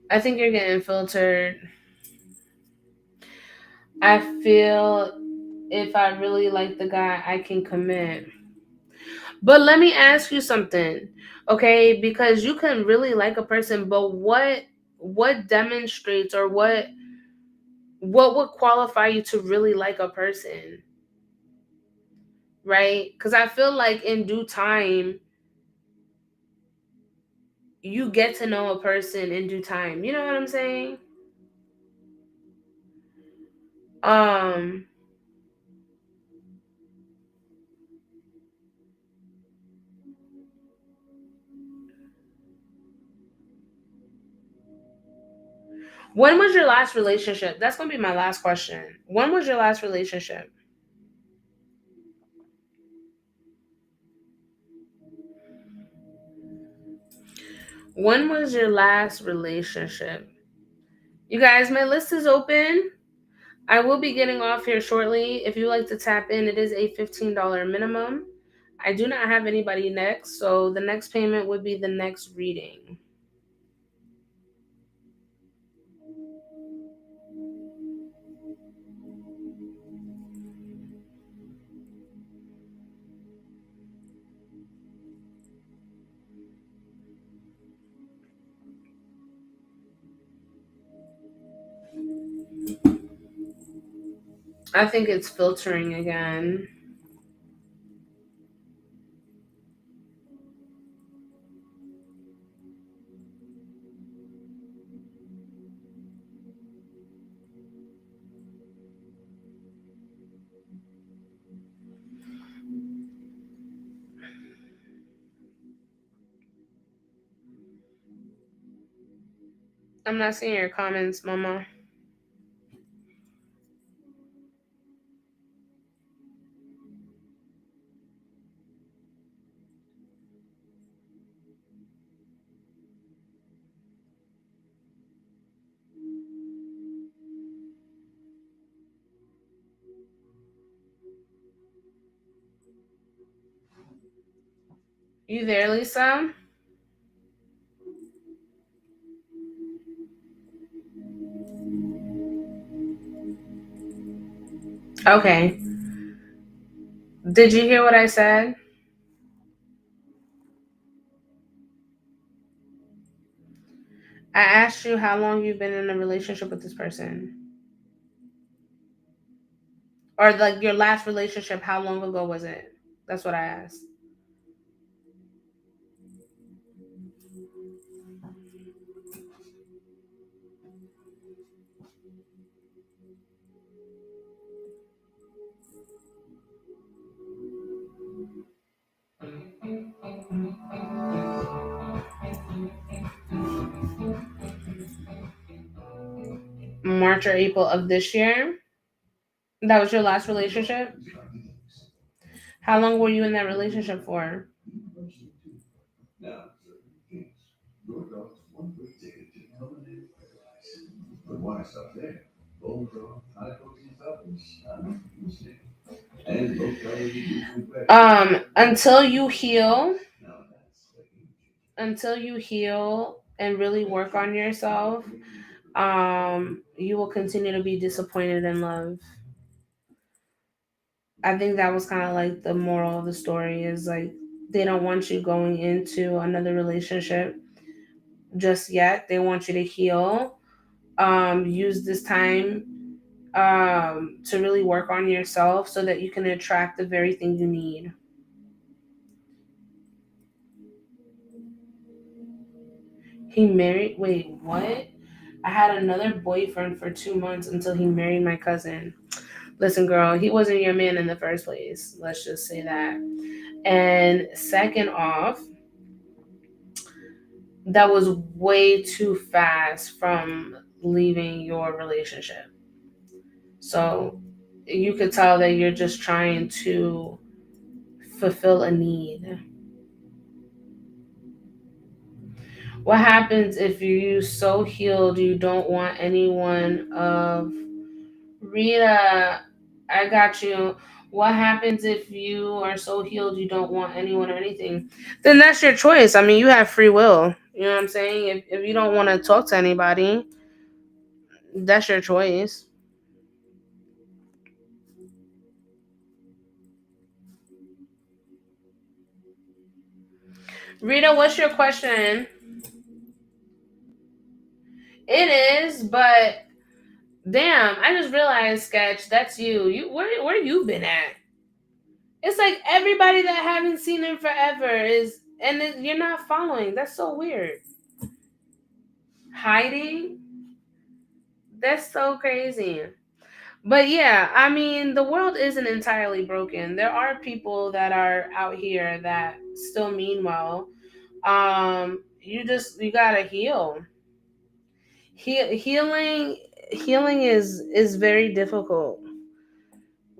I think you're getting filtered. I feel if I really like the guy, I can commit. But let me ask you something, okay? Because you can really like a person, but what demonstrates, or what would qualify you to really like a person, right? Because I feel like in due time, you get to know a person in due time. You know what I'm saying? Um, when was your last relationship? That's gonna be my last question. When was your last relationship? When was your last relationship? You guys, my list is open. I will be getting off here shortly. If you like to tap in, it is a $15 minimum. I do not have anybody next, so the next payment would be the next reading. I think it's filtering again. I'm not seeing your comments, Mama. You there, Lisa? Okay. Did you hear what I said? I asked you how long you've been in a relationship with this person. Or like your last relationship, how long ago was it? That's what I asked. March or April of this year? That was your last relationship? How long were you in that relationship for? Until you heal, and really work on yourself, you will continue to be disappointed in love. I think that was kind of like the moral of the story, is like they don't want you going into another relationship just yet. They want you to heal. Use this time to really work on yourself so that you can attract the very thing you need. He married, wait, what? I had another boyfriend for 2 months until he married my cousin. Listen, girl, he wasn't your man in the first place. Let's just say that. And second off, that was way too fast from leaving your relationship. So you could tell that you're just trying to fulfill a need. What happens if you're so healed you don't want anyone of Rita? I got you. What happens if you are so healed you don't want anyone or anything? Then that's your choice. I mean, you have free will. You know what I'm saying? If you don't want to talk to anybody, that's your choice. Rita, what's your question? It is, but damn, I just realized, Sketch, that's you. You where you been at? It's like everybody that haven't seen him forever is, and you're not following. That's so weird. Hiding? That's so crazy. But yeah, I mean, the world isn't entirely broken. There are people that are out here that still mean well. You gotta heal. Healing is very difficult,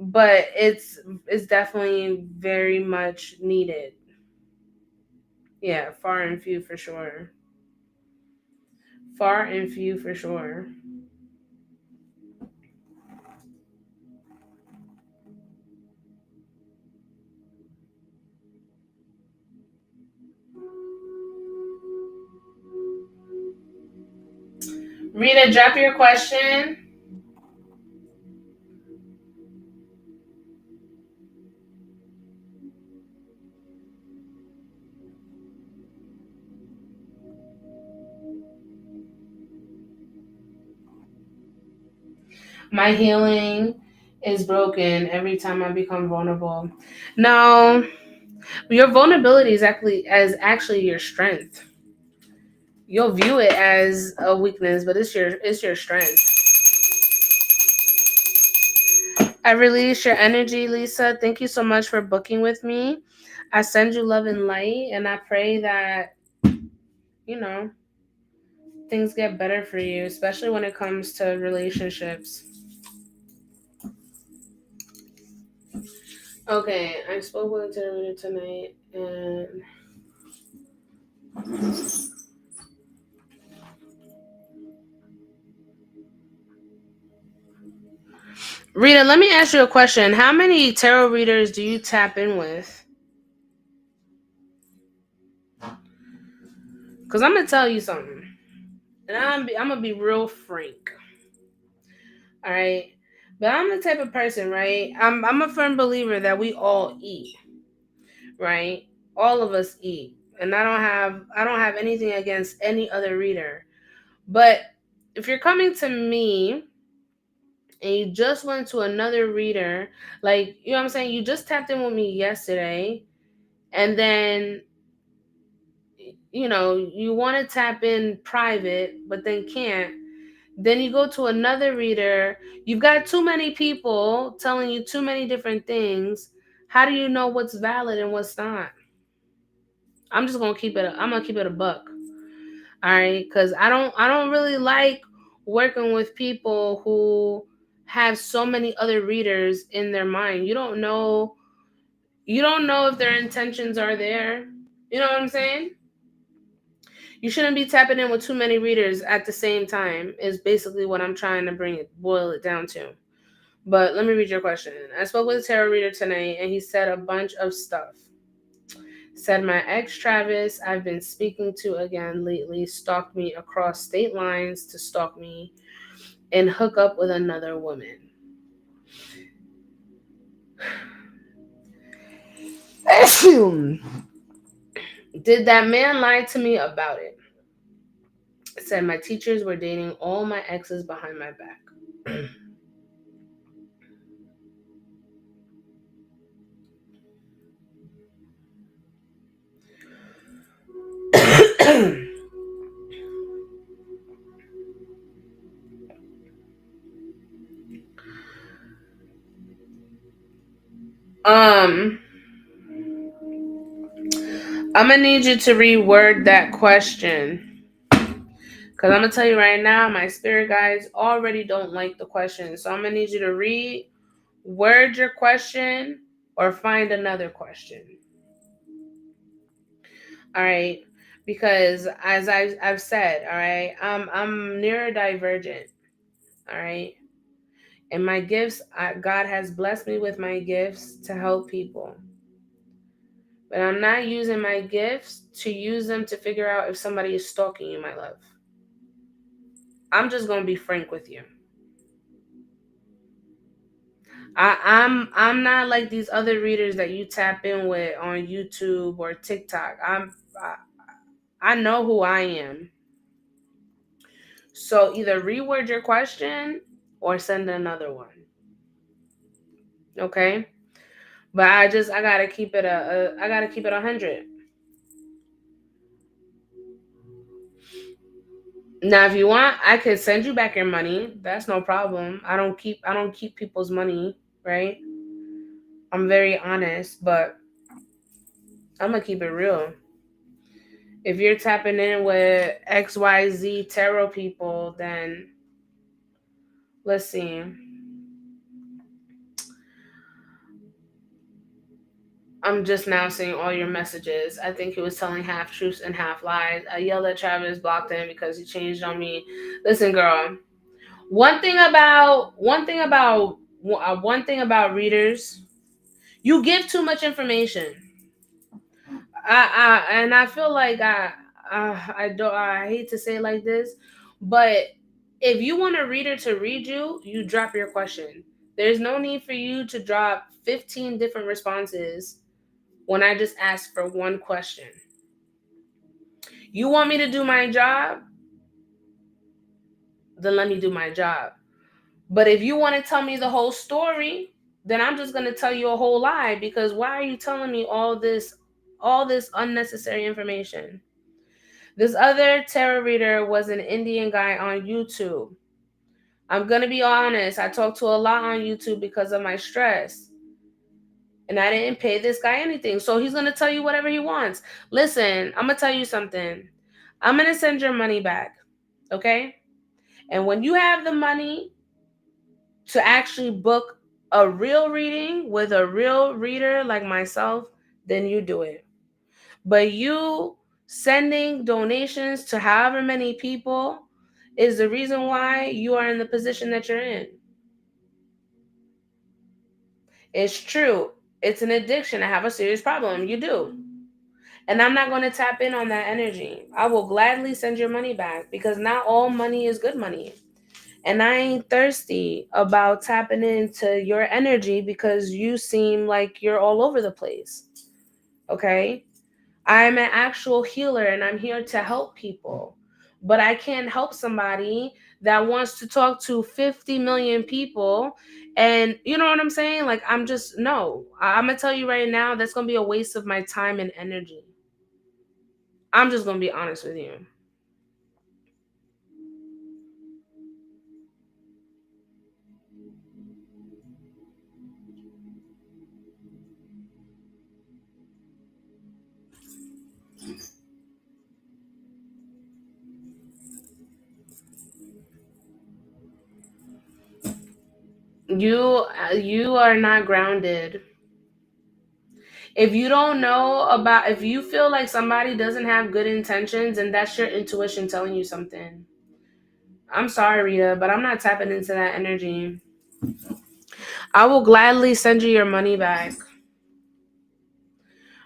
but it's definitely very much needed. Yeah, far and few for sure. Far and few for sure. Rita, drop your question. My healing is broken every time I become vulnerable. No, your vulnerability is actually your strength. You'll view it as a weakness, but it's your strength. I release your energy, Lisa. Thank you so much for booking with me. I send you love and light, and I pray that you know things get better for you, especially when it comes to relationships. Okay, I spoke with a terminator tonight, and Rita, let me ask you a question. How many tarot readers do you tap in with? Because I'm gonna tell you something, and I'm gonna be real frank. All right, but I'm the type of person, right? I'm a firm believer that we all eat, right? All of us eat, and I don't have anything against any other reader, but if you're coming to me and you just went to another reader, like you know what I'm saying, you just tapped in with me yesterday, and then you want to tap in private but then can't, then you go to another reader, you've got too many people telling you too many different things. How do you know what's valid and what's not? I'm gonna keep it a buck. All right, because I don't really like working with people who have so many other readers in their mind. You don't know if their intentions are there. You know what I'm saying? You shouldn't be tapping in with too many readers at the same time, is basically what I'm trying to boil it down to. But let me read your question. I spoke with a tarot reader tonight and he said a bunch of stuff. Said my ex Travis I've been speaking to again lately stalked me across state lines to stalk me and hook up with another woman. Did that man lie to me about it? Said my teachers were dating all my exes behind my back. um I'm gonna need you to reword that question. Because I'm gonna tell you right now, my spirit guides already don't like the question. So I'm gonna need you to reword your question or find another question. All right. Because as I've said, all right, I'm neurodivergent. All right. And my gifts, God has blessed me with my gifts to help people. But I'm not using my gifts to use them to figure out if somebody is stalking you, my love. I'm just gonna be frank with you. I'm not like these other readers that you tap in with on YouTube or TikTok. I know who I am. So either reword your question or send another one. Okay? But I gotta keep it I gotta keep it 100. Now, if you want, I could send you back your money. That's no problem. I don't keep people's money, right? I'm very honest, but I'm gonna keep it real. If you're tapping in with XYZ tarot people, then let's see. I'm just now seeing all your messages. I think he was telling half truths and half lies. I yelled at Travis, blocked him because he changed on me. Listen, girl. One thing about readers, you give too much information. And I feel like I hate to say it like this, but if you want a reader to read you, you drop your question. There's no need for you to drop 15 different responses when I just asked for one question. You want me to do my job? Then let me do my job. But if you want to tell me the whole story, then I'm just going to tell you a whole lie, because why are you telling me all this unnecessary information? This other tarot reader was an Indian guy on YouTube. I'm going to be honest, I talk to a lot on YouTube because of my stress. And I didn't pay this guy anything. So he's going to tell you whatever he wants. Listen, I'm going to tell you something. I'm going to send your money back. Okay? And when you have the money to actually book a real reading with a real reader like myself, then you do it. But you sending donations to however many people is the reason why you are in the position that you're in. It's true. It's an addiction. I have a serious problem. You do. And I'm not going to tap in on that energy. I will gladly send your money back, because not all money is good money. And I ain't thirsty about tapping into your energy because you seem like you're all over the place. Okay? I'm an actual healer and I'm here to help people. But I can't help somebody that wants to talk to 50 million people. And you know what I'm saying? Like, I'm just, no. I'm going to tell you right now, that's going to be a waste of my time and energy. I'm just going to be honest with you. You are not grounded. If you don't know about, if you feel like somebody doesn't have good intentions, and that's your intuition telling you something. I'm sorry, Rita, but I'm not tapping into that energy. I will gladly send you your money back.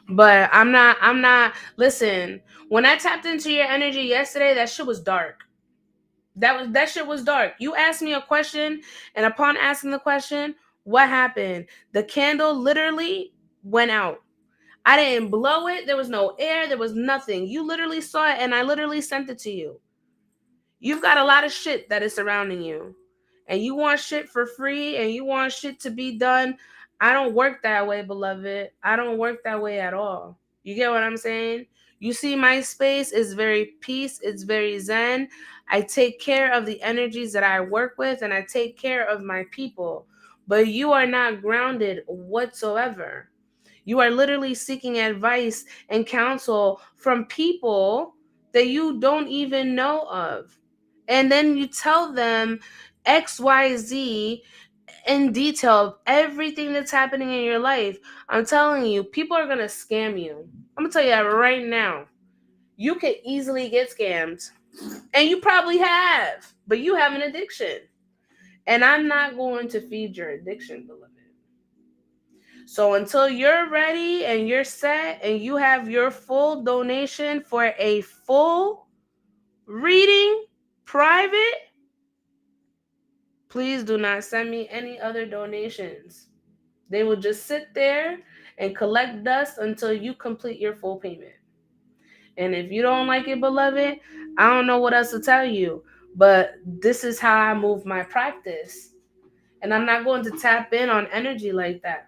But I'm not listen, when I tapped into your energy yesterday, that shit was dark. That shit was dark. You asked me a question, and upon asking the question, what happened? The candle literally went out. I didn't blow it. There was no air. There was nothing. You literally saw it, and I literally sent it to you. You've got a lot of shit that is surrounding you, and you want shit for free, and you want shit to be done. I don't work that way, beloved. I don't work that way at all. You get what I'm saying? You see, my space is very peace. It's very zen. I take care of the energies that I work with, and I take care of my people. But you are not grounded whatsoever. You are literally seeking advice and counsel from people that you don't even know of. And then you tell them XYZ in detail everything that's happening in your life. I'm telling you, people are going to scam you. I'm going to tell you that right now. You could easily get scammed. And you probably have, but you have an addiction. And I'm not going to feed your addiction, beloved. So until you're ready and you're set and you have your full donation for a full reading private, please do not send me any other donations. They will just sit there and collect dust until you complete your full payment. And if you don't like it, beloved, I don't know what else to tell you, but this is how I move my practice. And I'm not going to tap in on energy like that.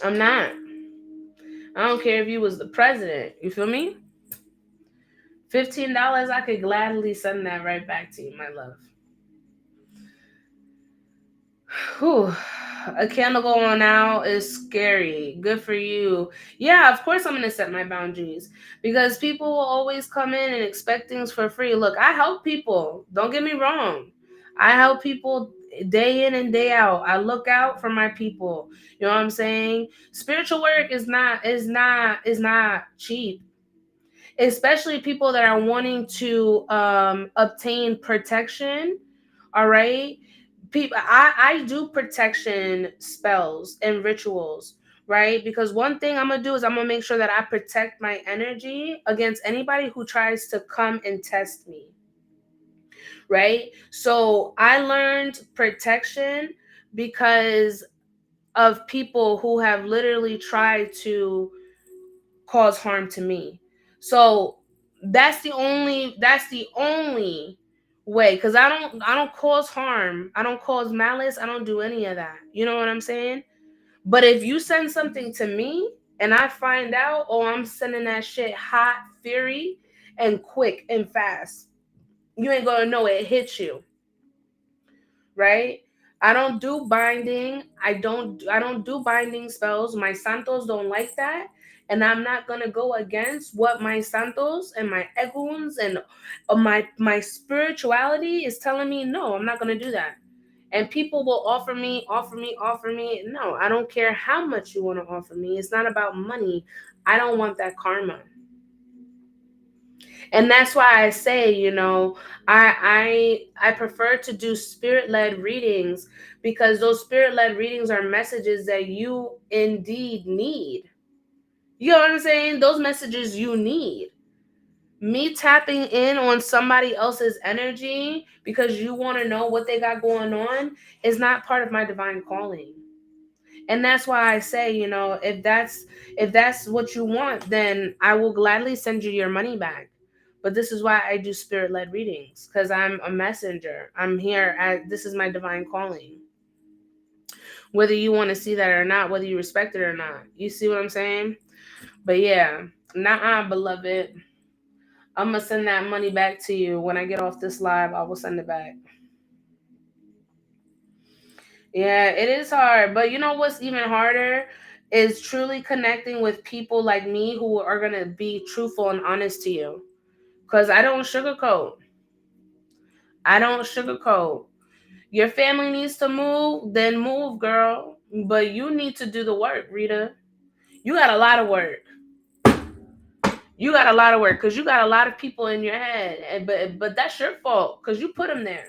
I'm not. I don't care if you was the president. You feel me? $15, I could gladly send that right back to you, my love. Whew. A candle going out is scary. Good for you. Yeah, of course I'm going to set my boundaries because people will always come in and expect things for free. Look, I help people. Don't get me wrong. I help people day in and day out. I look out for my people. You know what I'm saying? Spiritual work is not cheap. Especially people that are wanting to obtain protection. All right, people, I do protection spells and rituals, right? Because one thing I'm gonna do is I'm gonna make sure that I protect my energy against anybody who tries to come and test me, right? So I learned protection because of people who have literally tried to cause harm to me. So that's the only way, because I don't cause harm, I don't cause malice, I don't do any of that. You know what I'm saying? But if you send something to me and I find out, oh, I'm sending that shit hot, fury, and quick and fast, you ain't gonna know it hits you, right? I don't do binding. I don't do binding spells. My santos don't like that. And I'm not gonna go against what my santos and my eguns and my spirituality is telling me. No, I'm not gonna do that. And people will offer me, offer me, offer me. No, I don't care how much you want to offer me. It's not about money. I don't want that karma. And that's why I say, I prefer to do spirit-led readings, because those spirit-led readings are messages that you indeed need. You know what I'm saying? Those messages you need. Me tapping in on somebody else's energy because you want to know what they got going on is not part of my divine calling. And that's why I say, if that's what you want, then I will gladly send you your money back. But this is why I do spirit-led readings, because I'm a messenger. I'm here this is my divine calling. Whether you want to see that or not, whether you respect it or not. You see what I'm saying? But yeah, nah, beloved. I'm gonna send that money back to you when I get off this live. I will send it back. Yeah, it is hard. But you know what's even harder is truly connecting with people like me who are going to be truthful and honest to you. Because I don't sugarcoat. I don't sugarcoat. Your family needs to move, then move, girl. But you need to do the work, Rita. You got a lot of work. You got a lot of work because you got a lot of people in your head. But that's your fault because you put them there.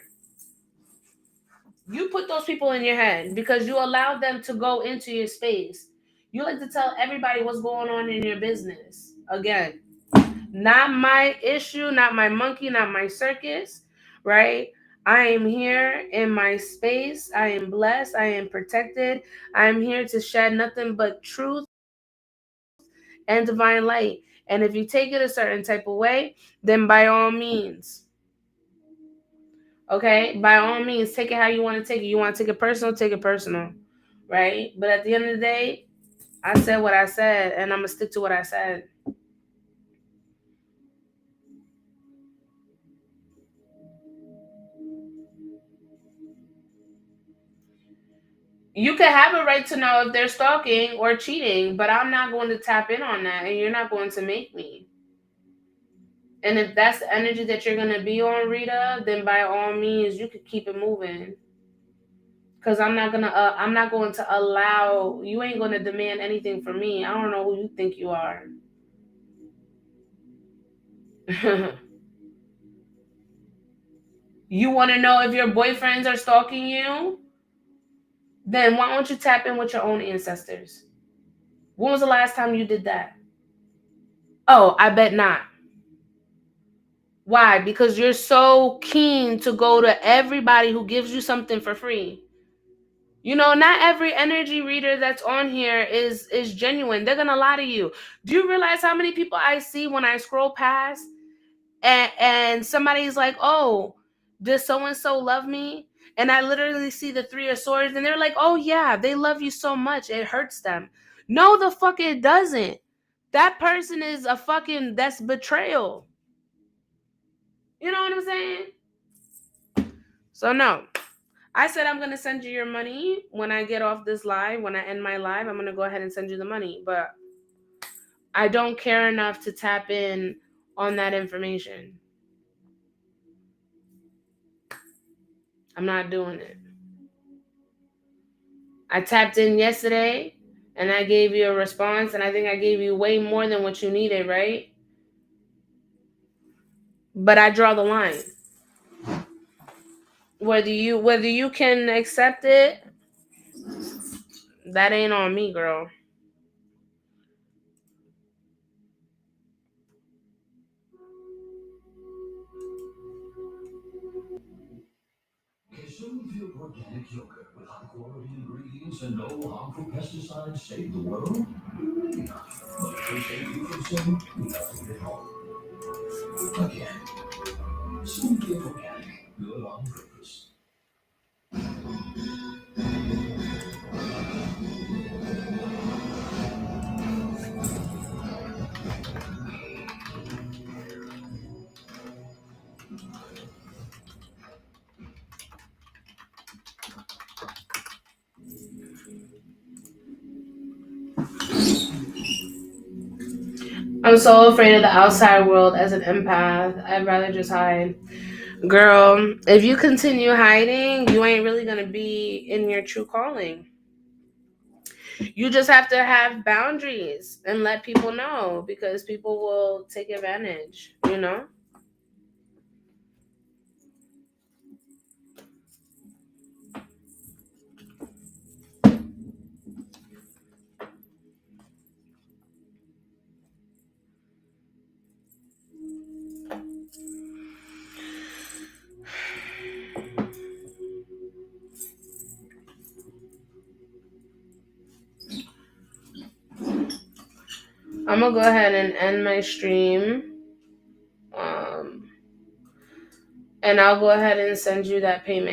You put those people in your head because you allowed them to go into your space. You like to tell everybody what's going on in your business. Again, not my issue, not my monkey, not my circus, right? I am here in my space. I am blessed. I am protected. I am here to shed nothing but truth and divine light. And if you take it a certain type of way, then by all means, okay, by all means, take it how you want to take it. You want to take it personal, take it personal, right? But at the end of the day, I said what I said, and I'm gonna stick to what I said. You could have a right to know if they're stalking or cheating, but I'm not going to tap in on that, and you're not going to make me. And if that's the energy that you're gonna be on, Rita, then by all means, you could keep it moving. Cause I'm not going to allow. You ain't gonna demand anything from me. I don't know who you think you are. You want to know if your boyfriends are stalking you? Then why don't you tap in with your own ancestors? When was the last time you did that? Oh, I bet not. Why? Because you're so keen to go to everybody who gives you something for free. You know, not every energy reader that's on here is genuine. They're gonna lie to you. Do you realize how many people I see when I scroll past and somebody's like, "Oh, does so and so love me?" And I literally see the three of swords, and they're like, "Oh yeah, they love you so much it hurts them." No, the fuck it doesn't. That person is a fucking that's betrayal. You know what I'm saying? So no. I said I'm gonna send you your money when I get off this live. When I end my live, I'm gonna go ahead and send you the money. But I don't care enough to tap in on that information. I'm not doing it. I tapped in yesterday and I gave you a response, and I think I gave you way more than what you needed, right? But I draw the line. Whether you can accept it, that ain't on me, girl. Consume organic yogurt with high quality ingredients and no harmful pesticides save the world? Maybe not. But if they save you from sin, nothing at all. Again, simply organic, good on purpose. I'm so afraid of the outside world as an empath. I'd rather just hide. Girl, if you continue hiding, you ain't really gonna be in your true calling. You just have to have boundaries and let people know because people will take advantage, you know? I'm gonna go ahead and end my stream. Um, and I'll go ahead and send you that payment.